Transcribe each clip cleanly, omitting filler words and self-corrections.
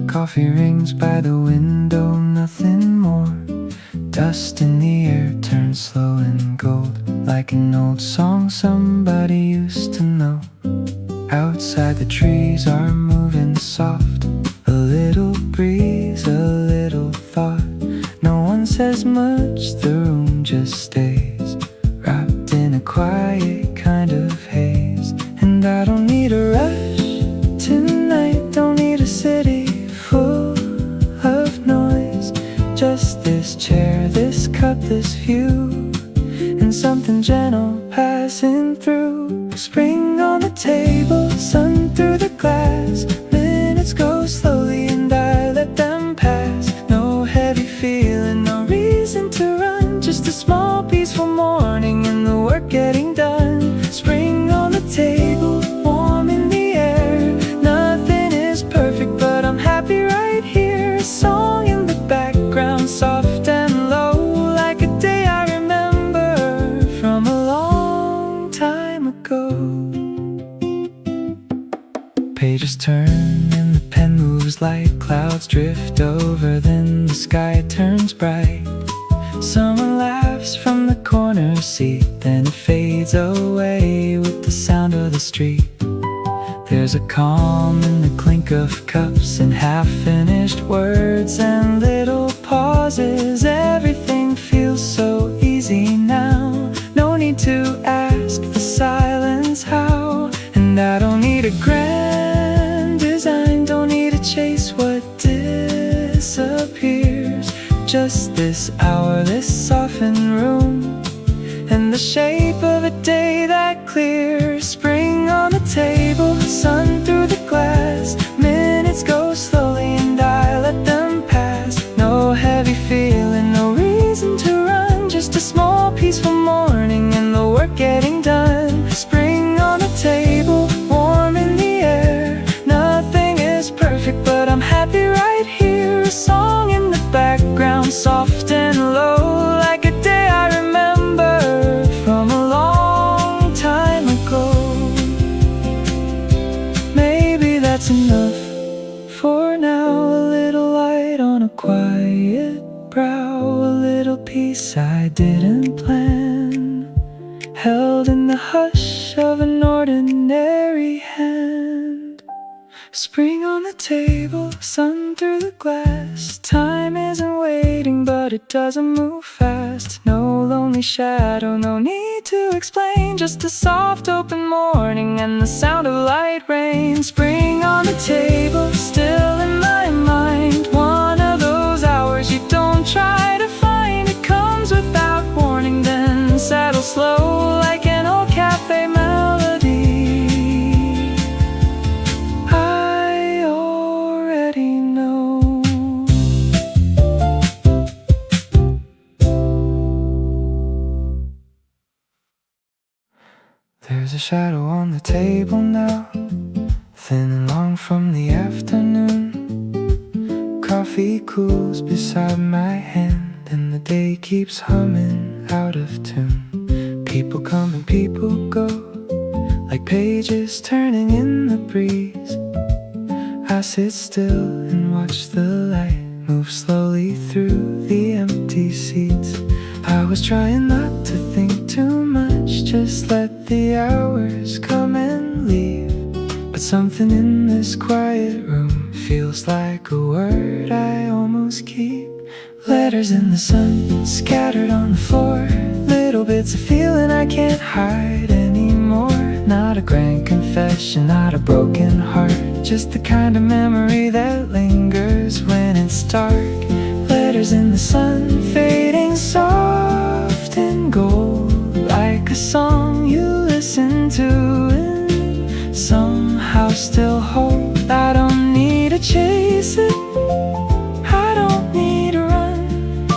Coffee rings by the window, nothing more. Dust in the air turns slow and gold, like an old song somebody used to know. Outside the trees are moving soft, a little breeze, a little thought. No one says much, the room just stays, wrapped in a quiet kind of haze. And I don't need a rush tonight, don't need a city full of noise. Just this chair, this cup, this view, and something gentle passing through. Spring on the table, sun through the glass. Minutes go slowly and I let them pass. No heavy feeling, no reason to run, just a small peaceful morning and the work getting done. Spring on the table, warm in the air. Nothing is perfect but I'm happy right here. A song in the background, soft and low, like a day I remember from a long time ago. Pages turn and the pen moves like clouds drift over, then the sky turns bright. Someone laughs from the corner seat, then it fades away with the sound of the street. There's a calm in the clink of cups and half-finished words and little pauses. Everything feels so easy now. No need to ask the silence how. And I don't need a grand design, don't need to chase what disappears. Just this hour, this softened room, and the shape of a day that clears. Spring on the table, sun through the glass. Minutes go slowly and I let them pass. No heavy feeling, no reason to run, just a small peaceful morning and the work getting done. Spring on the table, warm in the air. Nothing is perfect but I'm happy right here. A song in the background, soft and low, like a day I remember from a long time ago. Maybe that's enough for now. A little light on a quiet brow, a little peace I didn't plan, held in the hush of an ordinary hand. Spring on the table, sun through the glass. Time isn't waiting but it doesn't move fast. No lonely shadow, no need to explain, just a soft open morning and the sound of light rain. Spring on the table, still in my mind. One of those hours you don't try to find. It comes without warning, then settles slow like an old cafe melody. I already know. There's a shadow on the table now, thin and long from the afternoon. Coffee cools beside my hand and the day keeps humming out of tune. People come and people go, like pages turning in the breeze. I sit still and watch the light move slowly through the empty seats. I was trying not to think too much, just let the hours come and leave. But something in this quiet room feels like a word I almost keep. Letters in the sun, scattered on the floor. Little bits of feeling I can't hide anymore. Not a grand confession, not a broken heart, just the kind of memory that lingers when it's dark. Letters in the sun, fading soft and gold, like a song you listen to and somehow still hold. I don't need to chase it, I don't need to run,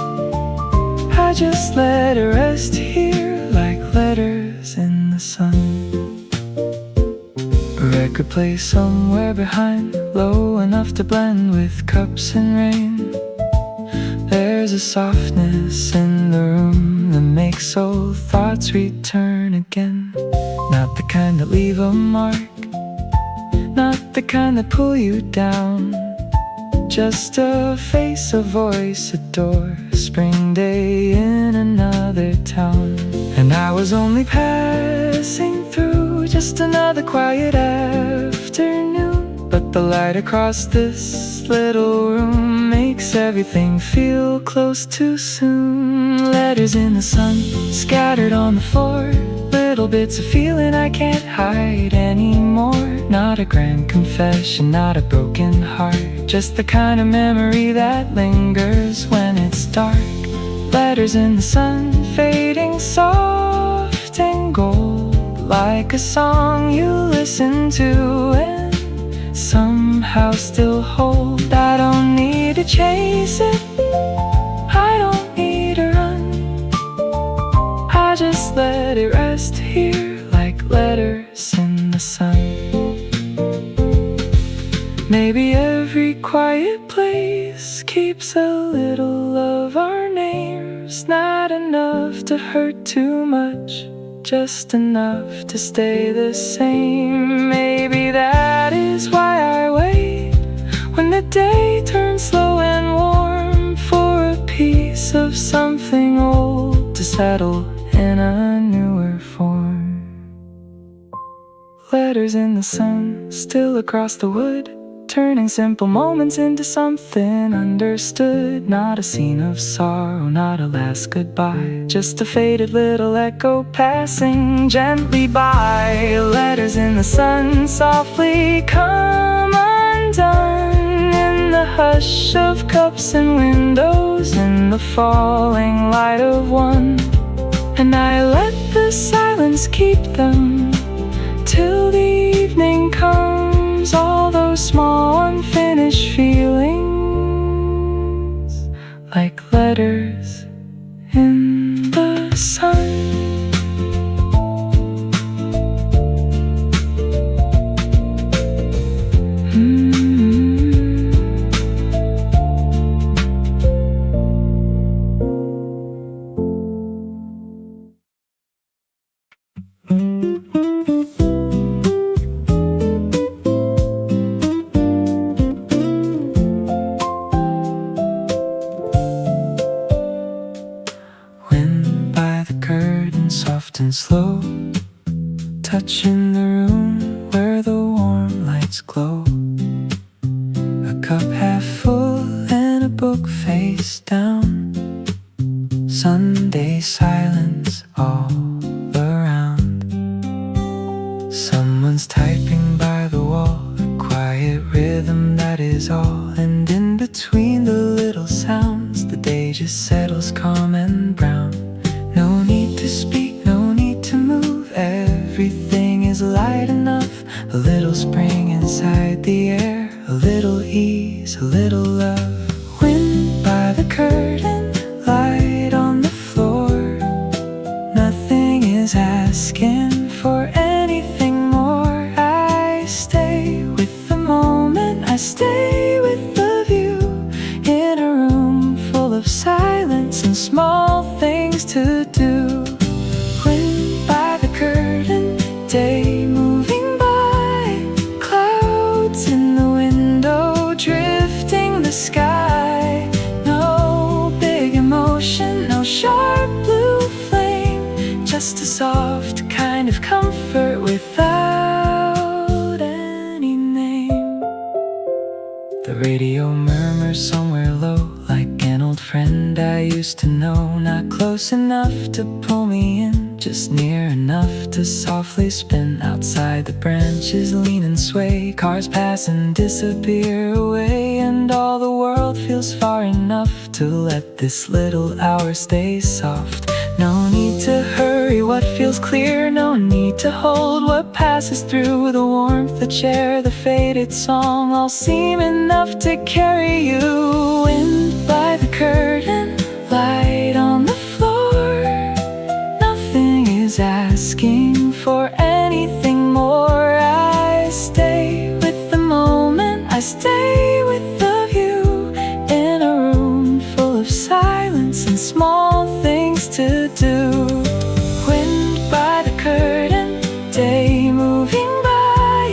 I just let it rest here like letters in the sun. A record plays somewhere behind, low enough to blend with cups and rain. There's a softness in the room that makes old thoughts return again. Not the kind that leave a mark, not the kind that pull you down, just a face, a voice, a door, a spring day in another town. And I was only passing through, just another quiet afternoon. But the light across this little room makes everything feel close too soon. Letters in the sun, scattered on the floor, little bits of feeling I can't hide anymore. Not a grand confession, not a broken heart, just the kind of memory that lingers when it's dark. Letters in the sun, fading soft and gold, like a song you listen to and somehow still hold. I don't need to chase it, I don't need to run, I just let it rest here like letters in the sun. Maybe every quiet place keeps a little of our names, not enough to hurt too much, just enough to stay the same. Maybe that is why I wait when the day turns slow and warm, for a piece of something old to settle in a newer form. Letters in the sun, still across the wood, turning simple moments into something understood. Not a scene of sorrow, not a last goodbye, just a faded little echo passing gently by. Letters in the sun softly come undone in the hush of cups and windows, in the falling light of one. And I let the silence keep them till the evening comes. All those small unfinished feelings, like letters in the sun. Soft and slow, touching the room where the warm lights glow. A cup half full and a book face down. Sunday silence all around. Someone's typing by the wall, a quiet rhythm that is all. And in between the little sounds, the day just settles calm and brown. No need to speak, no need to move, everything is light enough. A little spring inside the air, a little ease, a little love. Wind by the curtain, light on the floor. Nothing is asking for anything more. I stay with the moment, I stay with the view, in a room full of silence and small things to do. Wind by the curtain, day moving by, clouds in the window drifting the sky. No big emotion, no sharp blue flame, just a soft kind of comfort without any name. The radio murmurs somewhere low, like an old friend I used to know. Not close enough to pull me in, just near enough to softly spin. Outside the branches lean and sway, cars pass and disappear away. And all the world feels far enough to let this little hour stay soft. No need to hurry what feels clear, no need to hold what passes through. The warmth, the chair, the faded song all seem enough to carry you. Wind by the curtain, light on the floor. Nothing is asking for anything more. I stay with the moment, I stay with the view, in a room full of silence and small things to do. Wind by the curtain, day moving by,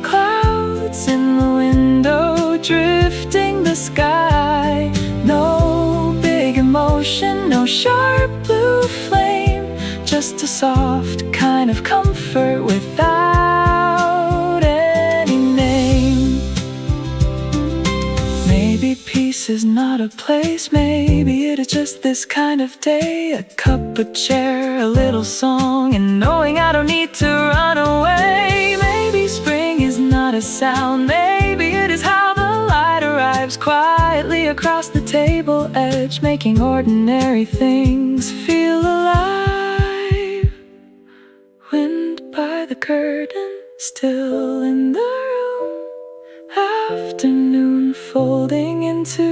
clouds in the window drifting the the sky. No big emotion, no sharp blue flame, just a soft kind of comfort without any name. Maybe peace is not a place, maybe it is just this kind of day. A cup, a chair, a little song, and knowing I don't need to run away. Maybe spring is not a sound, maybe it is how the light arrives quietly across the table edge, making ordinary things feel alive. Wind by the curtain, still in the room. Afternoon folding into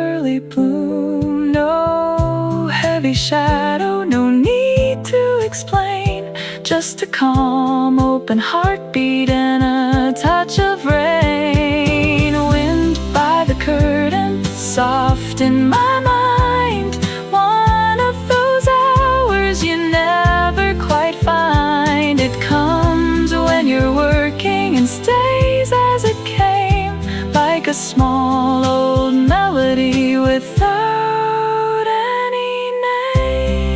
early bloom. No heavy shadow, no need to explain, just a calm, open heartbeat and a touch of rain. Wind by the curtain, soft in my mind. One of those hours you never quite find. It comes when you're working and stays as it came, like a small old melody without any name.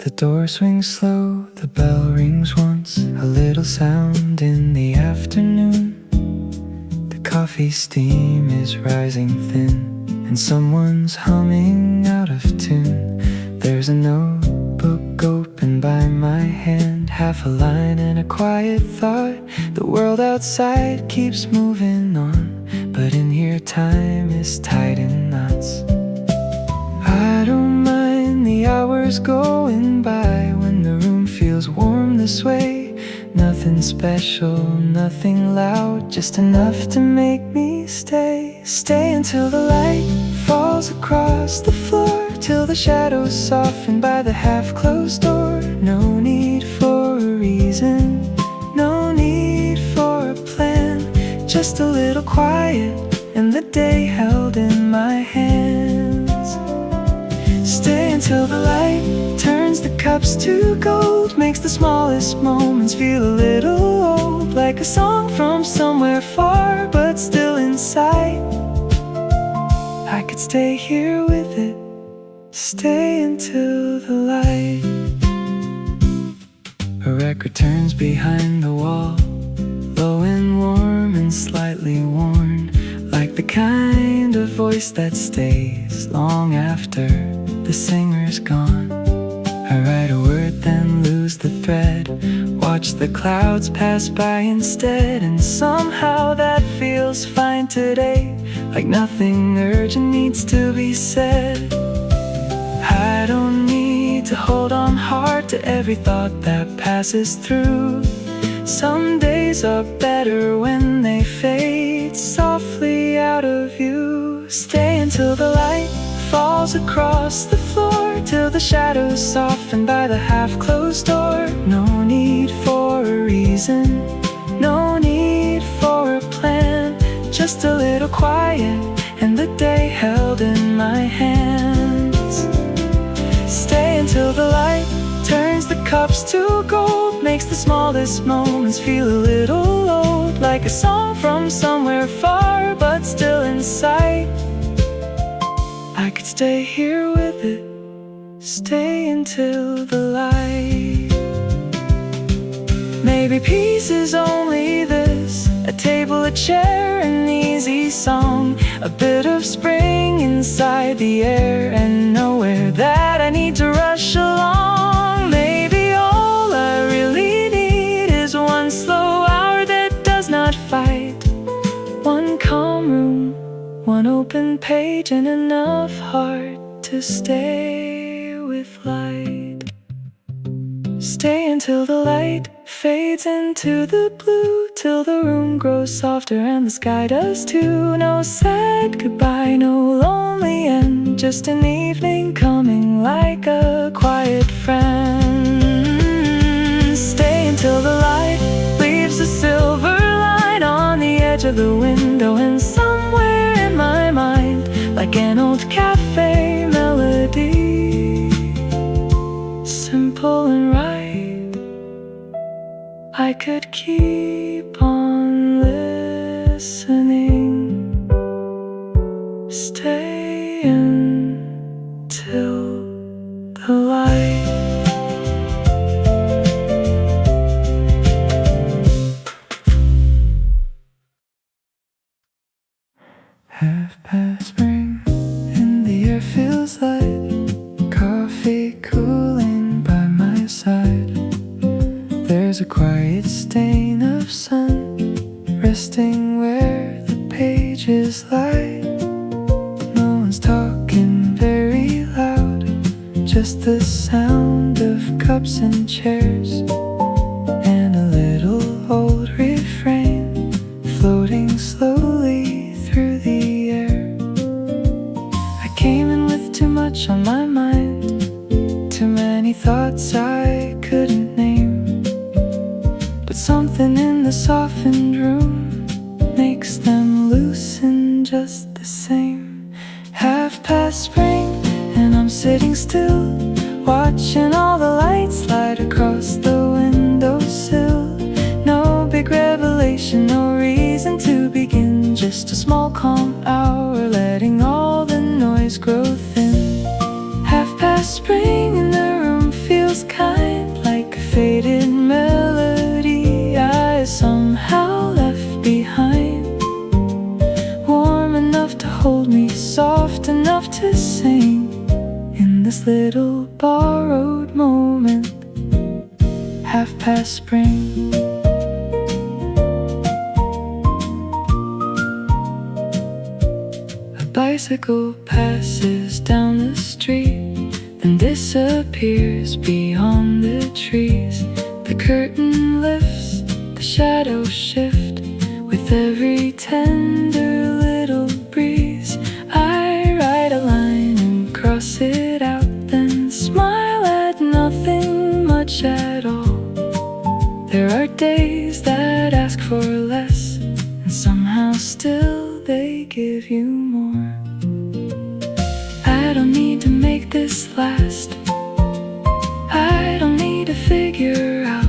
The door swings slow, the bell rings once, a little sound in the afternoon. The coffee steam is rising thin, and someone's humming out of tune. There's a notebook open by my hand, half a line and a quiet thought. The world outside keeps moving on, but in here time is tied in knots. I don't mind the hours going by when the room feels warm this way. Nothing special, nothing loud, just enough to make me stay. Stay until the light falls across the floor, till the shadows soften by the half-closed door. No need for a reason, no need for a plan, just a little quiet and the day held in my hands. Stay until the light turns the cups to gold, makes the smallest moments feel a little old, like a song from somewhere far but still inside. I could stay here with it, stay until the light. A record turns behind the wall, low and warm and slightly worn, like the kind of voice that stays long after the singer's gone. I write a word then lose the thread, watch the clouds pass by instead, and somehow that feels fine today, like nothing urgent needs to be said. I don't need to hold on hard to every thought that passes through. Some days are better when they fade softly out of view. Stay until the light falls across the floor, till the shadows soften by the half-closed door. No need for a reason, no need for a plan, just a little quiet and the day held in my hands. Stay until the light turns the cups to gold, makes the smallest moments feel a little old, like a song from somewhere far but still in sight. I could stay here with it, stay until the light. Maybe peace is only this, a table, a chair, an easy song, a bit of spring inside the air, and nowhere that I need to rush along. Maybe all I really need is one slow hour that does not fight, one calm room, one open page, and enough heart to stay with light. Stay until the light fades into the blue, till the room grows softer and the sky does too. No sad goodbye, no lonely end, just an evening coming like a quiet friend. Stay until the light leaves a silver line on the to the window, and somewhere in my mind, like an old cafe melody, simple and right, I could keep on listening, stay until the light. Half past spring, and the air feels light, coffee cooling by my side. There's a quiet stain of sun resting where the pages lie. No one's talking very loud, just the sound of cups and chairs, and a little old refrain floating slowly through the air. I came in with too much on my mind, too many thoughts I couldn't name, but something in the softened room makes them loosen just the same. Half past spring, and I'm sitting still, watching all the lights slide across the windowsill. No big revelation, no reason to begin, just a small calm hour, letting all the noise grow thin. Half past spring, and the room feels kind, like a faded melody I somehow left behind, warm enough to hold me, soft enough to sing in this little borrowed moment. Half past spring. A bicycle passes down the street, then disappears beyond the trees. The curtain lifts, the shadows shift with every tender little breeze. I write a line and cross it out, then smile at nothing much at all. There are days that ask for less, and somehow still they give you more. I don't need to make this last, I don't need to figure out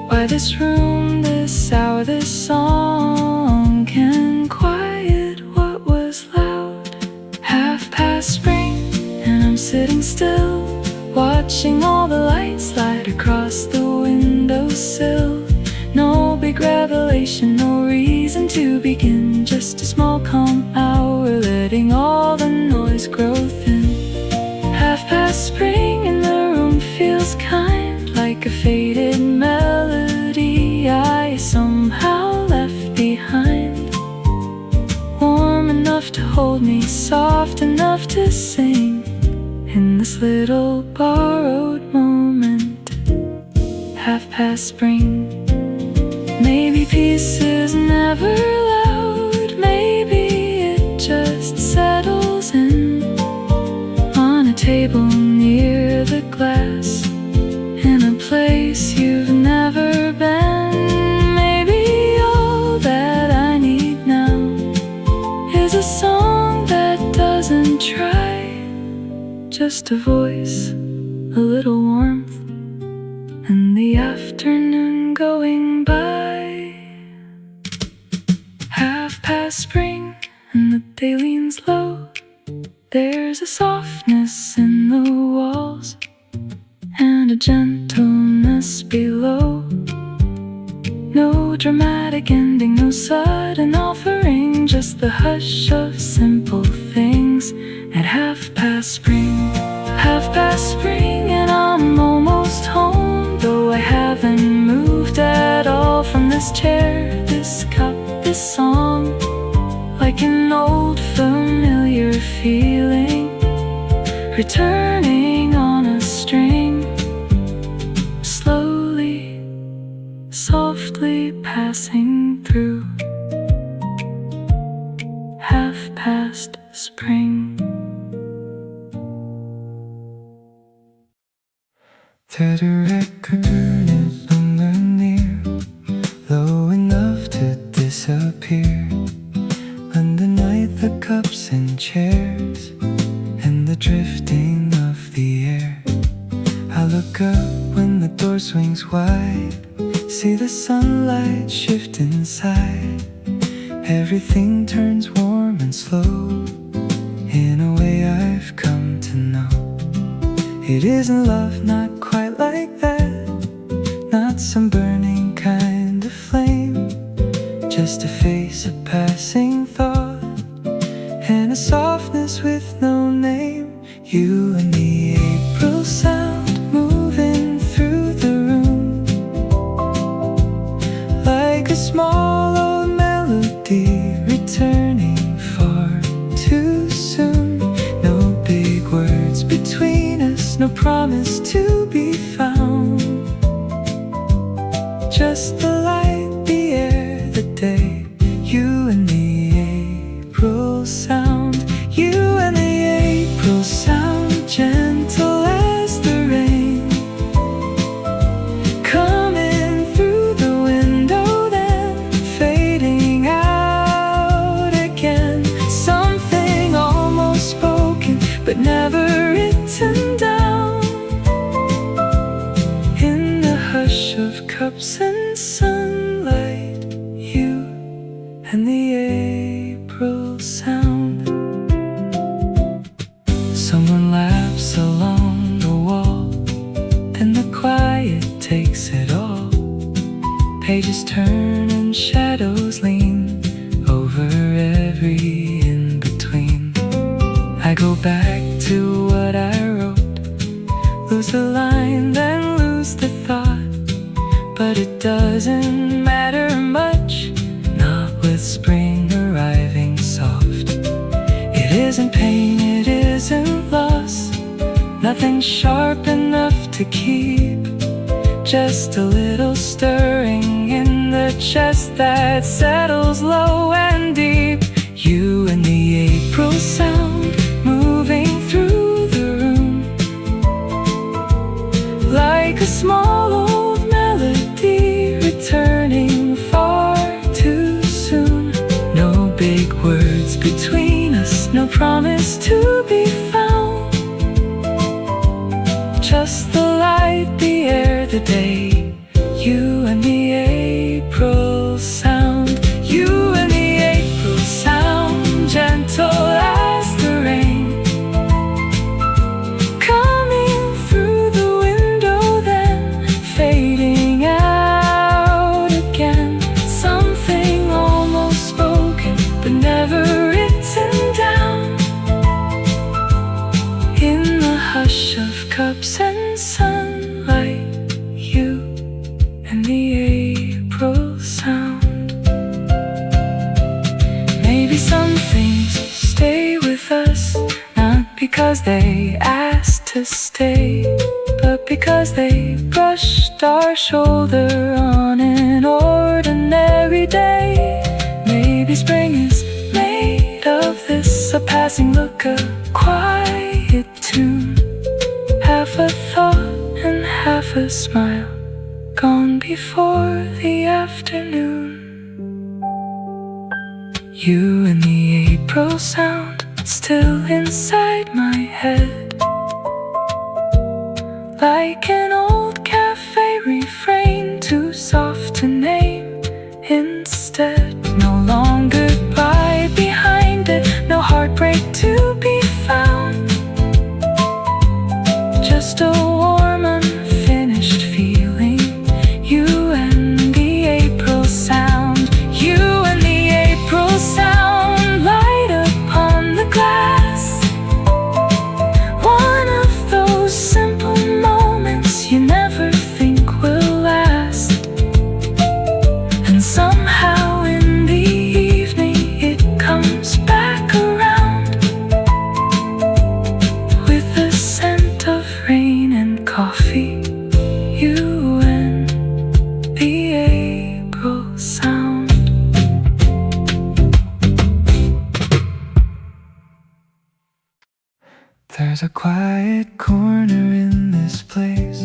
why this room, this hour, this song can quiet what was loud. Half past spring, and I'm sitting still, watching all the lights slide across the windowsill. No big revelation, no reason to begin, just a small calm hour, letting all the noise grow thin. Half past spring, and the room feels kind, like a faded melody I somehow left behind, warm enough to hold me, soft enough to sing in this little borrowed moment. Half past spring. Maybe peace is never loud, maybe it just settles in on a table near the glass, in a place you've never been. Maybe all that I need now is a song that doesn't try, just a voice, a little warmth, and the afternoon going by. Half past spring, and the day leans low, there's a softness in the walls, and a gentleness below. No dramatic ending, no sudden offering, just the hush of simple things at half past spring. Half past spring, and I'm almost home, though I haven't moved at all from this chair, this cup, this song, like an old familiar feeling, returning on a string, slowly, softly passing through. Half past spring. The record turn is nowhere near low enough to disappear. shapes and chairs and the drifting of the air. I look up when the door swings wide, see the sunlight shift inside. Everything turns warm and slow in a way I've come to know. It isn't love, not quite like that, not some burning kind of flame, just a face, a passing thought, and a softness with no name. You and the April sound moving through the room, like a small old melody returning far too soon. No big words between us, no promise to be found, just the light, the air, the day. You and the April sound, you and the April sound, gentle as the rain, coming through the window then fading out again. Something almost spoken but never written down, in the hush of cups and sunlight. You and the April sound. Someone laughs along the wall, and the quiet takes it all. Pages turn and shadows lean over every in-between. I go back to what I wrote, lose a line then lose the thought, but it doesn't matter much, not with spring arriving soft. It isn't pain, it isn't loss, nothing sharp enough to keep, just a little stirring in the chest that settles low and deep. You and the April sound moving through the room, like a small old melody returning far too soon. No big words between us, no promise to be found, just the light, the air, the day. You and the April sound, you and the April sound, gentle as the rain, coming through the window then fading out again. Something almost spoken but never written down, in the hush of cups and sunlight. You and the April sound. Maybe some things stay with us, not because they asked to stay, but because they brushed our shoulder on an ordinary day. Maybe spring is made of this, a passing look, a quiet tune, half a thought and half a smile, gone before the afternoon. You and the April sound, still inside my head, like an old cafe refrain, too soft to name instead. No longer goodbye behind it, no heartbreak to be found, just a warm unfinished feeling. You and the April sound, you and the April sound, light upon the glass, one of those simple moments you never think will last, and somehow in the evening it comes back around, with the scent of rain and coffee. You and the April sound. There's a quiet corner in this place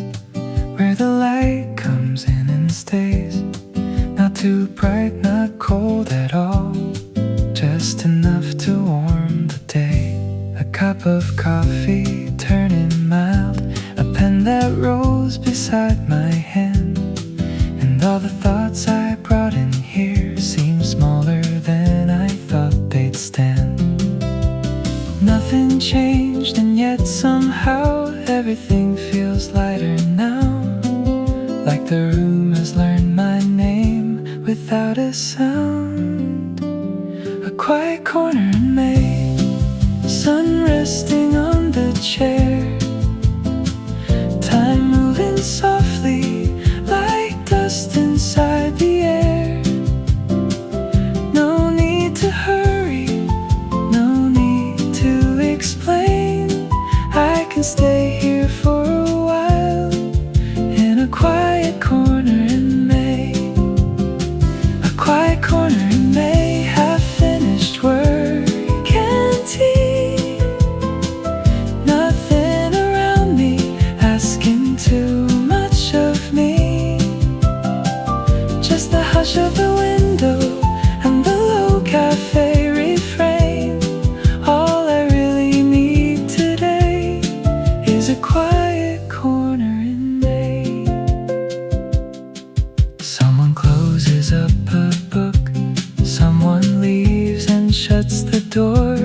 where the light comes in and stays, not too bright, not cold at all, just enough to warm cup of coffee turning mild, a pen that rolls beside my hand, and all the thoughts I brought in here seem smaller than I thought they'd stand. Nothing changed, and yet somehow everything feels lighter now, like the room has learned my name without a sound. A quiet corner in May, sun resting on the chair, time moving softly like dust inside the air. No need to hurry, no need to explain, I can stay here for a while in a quiet corner in May. A quiet corner in May, half finished work and tea, nothing around me asking too much of me, just the hush of the window and the low cafe refrain. All I really need today is a quiet corner in May. Someone closes up a book, someone leaves and shuts the door,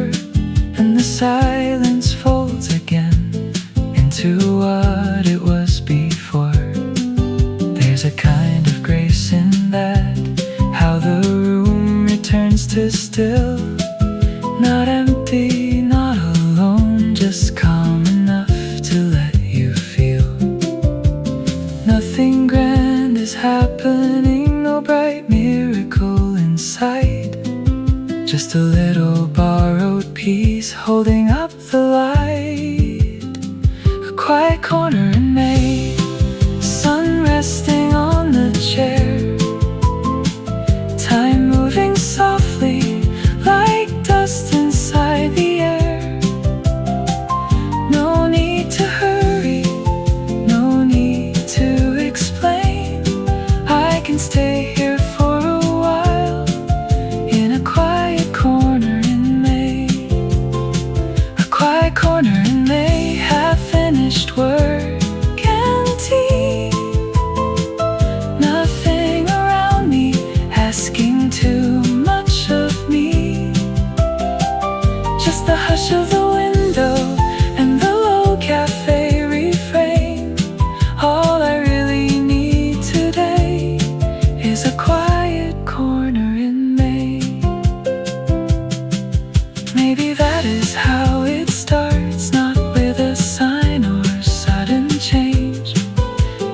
and the silence folds again into what it was before. There's a kind of grace in that, how the room returns to still, not empty, not alone, just calm enough to let you feel. Nothing grand is happening, no bright miracle in sight, just a little borrowed peace holding up the light. A quiet corner in May, sun resting on the chair, time moving softly like dust inside the air. No need to hurry, no need to explain, I can stay here for a while in a quiet corner in May. A quiet corner in May, half finished work and tea, nothing around me asking too much of me, just the hush of the window and the low cafe refrain. All I really need today is a quiet corner in May. Maybe that is how it starts, not with a sign or sudden change,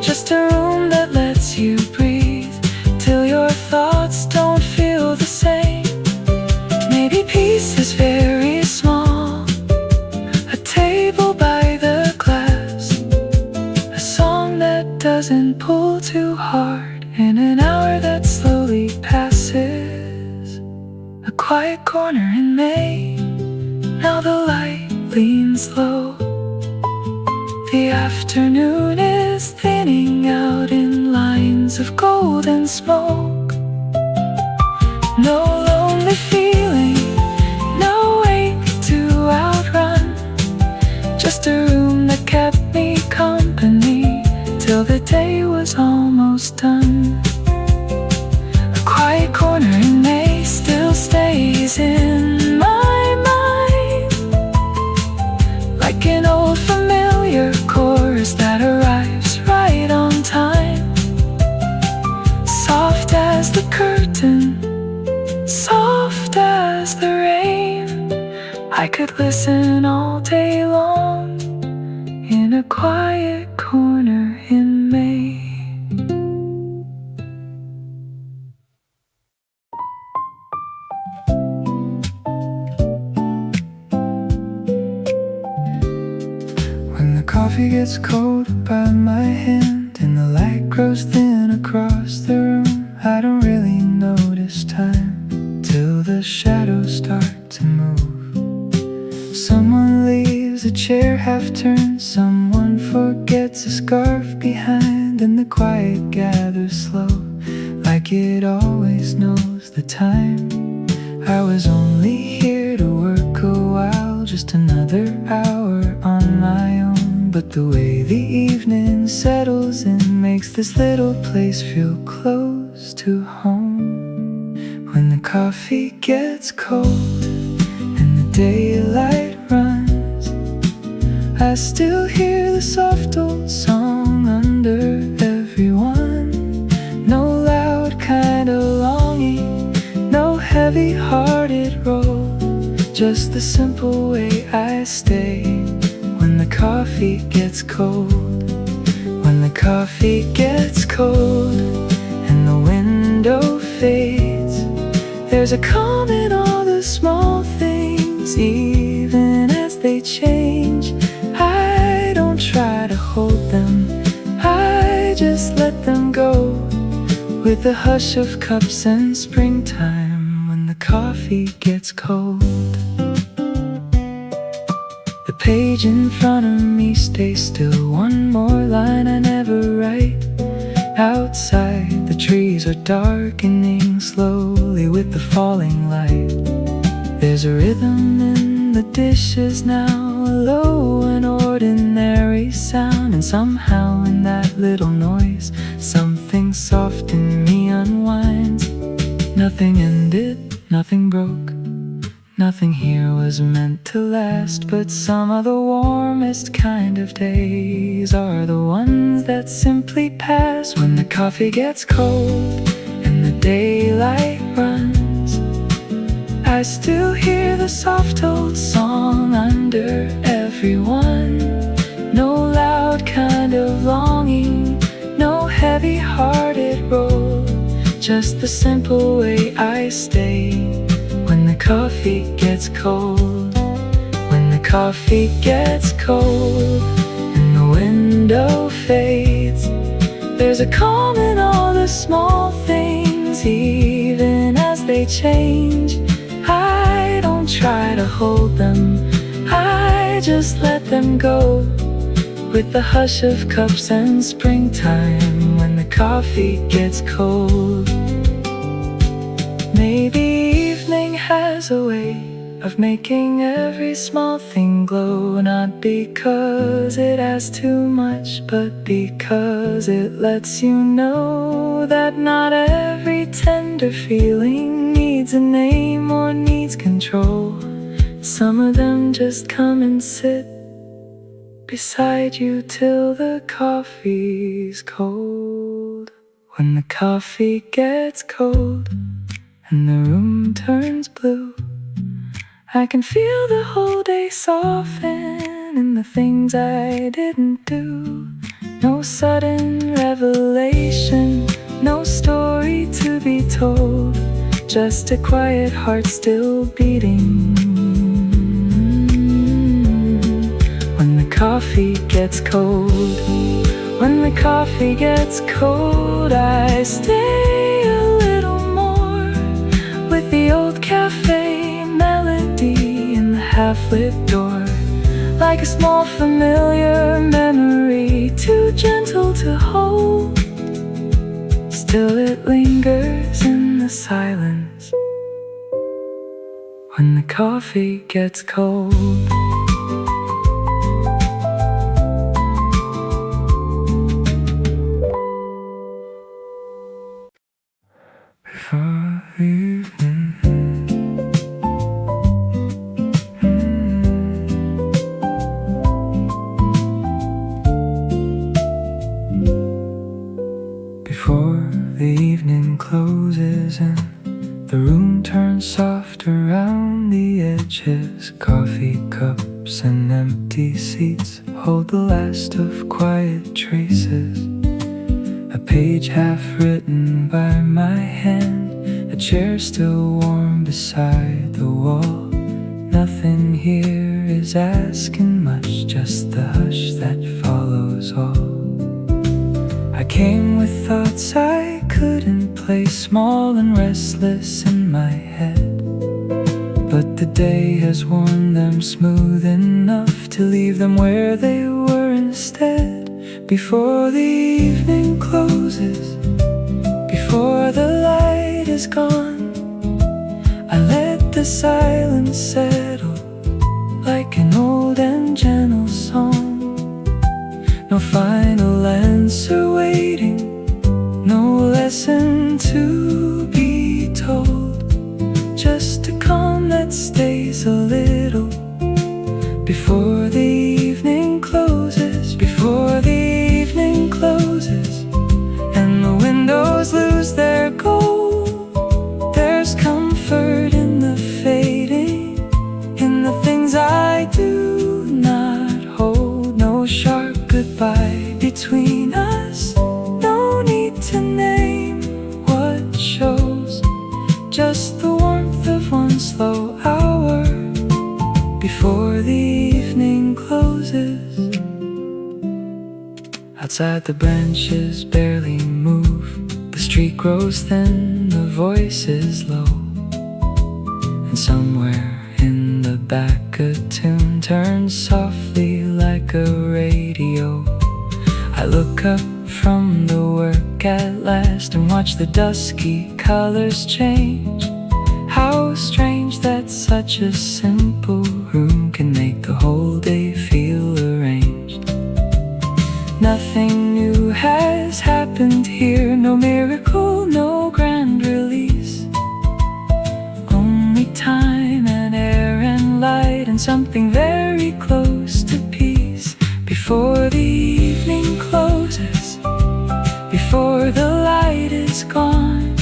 just a room that lets you breathe till your thoughts don't feel the same. Maybe peace is very small, a table by the glass, a song that doesn't pull too hard in an hour that slowly passes. A quiet corner in May, now the light leans low, the afternoon is thinning out in lines of golden smoke. No lonely feeling, no ache to outrun, just a room that kept me company till the day was almost done. A quiet corner in May still stays in my mind, like an old familiar chorus that arrives right on time, soft as the curtain, soft as the rain. I could listen all day long in a quiet corner in May. When the coffee gets cold by my hand and the light grows thin across the room, I don't really notice time till the shadows start to move. Someone leaves a chair half turned, someone forgets a scarf behind, and the quiet gathers slow, like it always knows the time. I was only here to work a while, just another hour on my own. But the way the evening settles in makes this little place feel close to home. When the coffee gets cold and the daylight runs, I still hear the soft old song under everyone. No loud kind of longing, no heavy-hearted roll, just the simple way I stay when the coffee gets cold. When the coffee gets cold and the window fades, there's a calm in all the small things, even as they change. I don't try to hold them, I just let them go, with the hush of cups and springtime when the coffee gets cold. The page in front of me stays still, one more line I never write. Outside, the trees are darkening slowly with the falling light. There's a rhythm in the dishes now, a low and ordinary sound, and somehow in that little noise, something soft in me unwinds. Nothing ended, nothing broke, nothing here was meant to last, but some of the warmest kind of days are the ones that simply pass. When the coffee gets cold and the daylight runs, I still hear the soft old song under everyone. No loud kind of longing, no heavy-hearted roll, just the simple way I stay when the coffee gets cold. When the coffee gets cold and the window fades, there's a calm in all the small things, even as they change. I don't try to hold them, I just let them go, with the hush of cups and springtime when the coffee gets cold. Maybe evening has a way of making every small thing glow, not because it has too much, but because it lets you know that not every tender feeling needs a name or needs control. Some of them just come and sit beside you till the coffee's cold. When the coffee gets cold and the room turns blue, I can feel the whole day soften in the things I didn't do. No sudden revelation, no story to be told, just a quiet heart still beating. When the coffee gets cold, when the coffee gets cold, I stay a little more with the old cafe melody in the half-lit door, like a small familiar memory, too gentle to hold. Still it lingers in the silence when the coffee gets cold. Before the evening closes and the room turns soft around the edges, coffee cups and empty seats hold the last of quiet traces. A page half written by my hand, a chair still warm beside the wall. Nothing here is asking much, just the hush that follows all. I came with thoughts I couldn't place, small and restless in my head, but the day has worn them smooth enough to leave them where they were instead. Before the evening closes, before the light is gone, I let the silence settle like gentle song. No final answer waiting, no lesson to be told. Just a calm that stays a little before the evening closes, before the evening closes, and the windows lose their gold. There's comfort in the fading, in the things I do not hold. No sharp goodbye between us, no need to name what shows. Just the warmth of one slow hour before the evening closes. Outside the branches barely move, the street grows thin, the voice is low, and somewhere in the back a tune turns softly like a radio. I look up from the work at last and watch the dusky colors change. How strange that such a simple room can make the whole day feel arranged. Nothing new has happened here, no miracle, no grand release. Only time and air and light and something very close to peace. Before the evening closes, before the light is gone,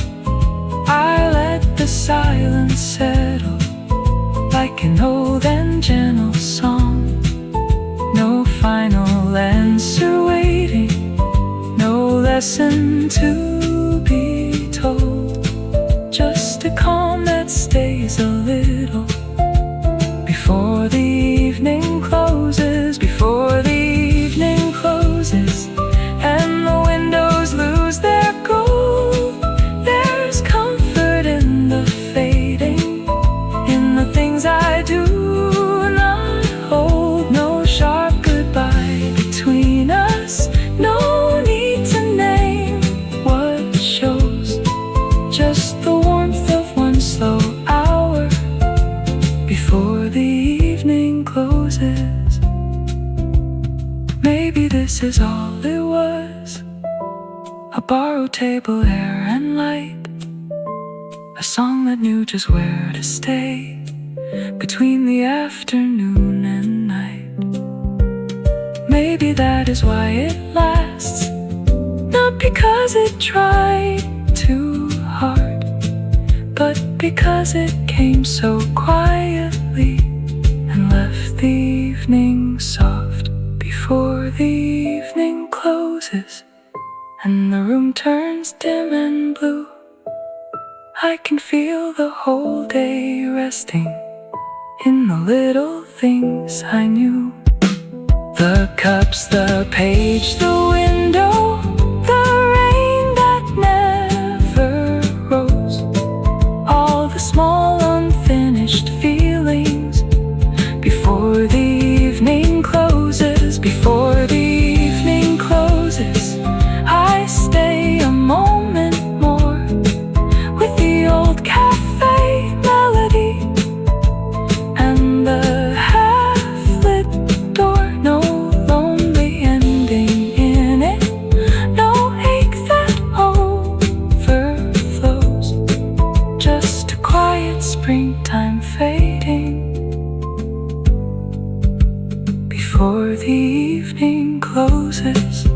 I let the silence settle like an old and gentle song. No final answer waiting, no lesson to be told. Just a calm that stays a little before the evening closes, before the evening closes, and the windows lose their gold. There's comfort in the fading, in the things I do not hold. No sharp goodbye between us, no need to name what shows. Just the warmth of one slow hour before the evening closes. Maybe this is all it was, a borrowed table, air and light, a song that knew just where to stay between the afternoon and night. Maybe that is why it lasts, not because it tried too hard, but because it came so quietly and left the evening soft. Before the evening closes and the room turns dim and blue, I can feel the whole day resting in the little things I knew. The cups, the page, the window, the rain that never rose, all the small unfinished feelings. Before the evening closes, before the evening closes, I stay a moment more with the old cafe melody and the half-lit door. No lonely ending in it, no ache that overflows. Just a quiet springtime fading before the evening closes.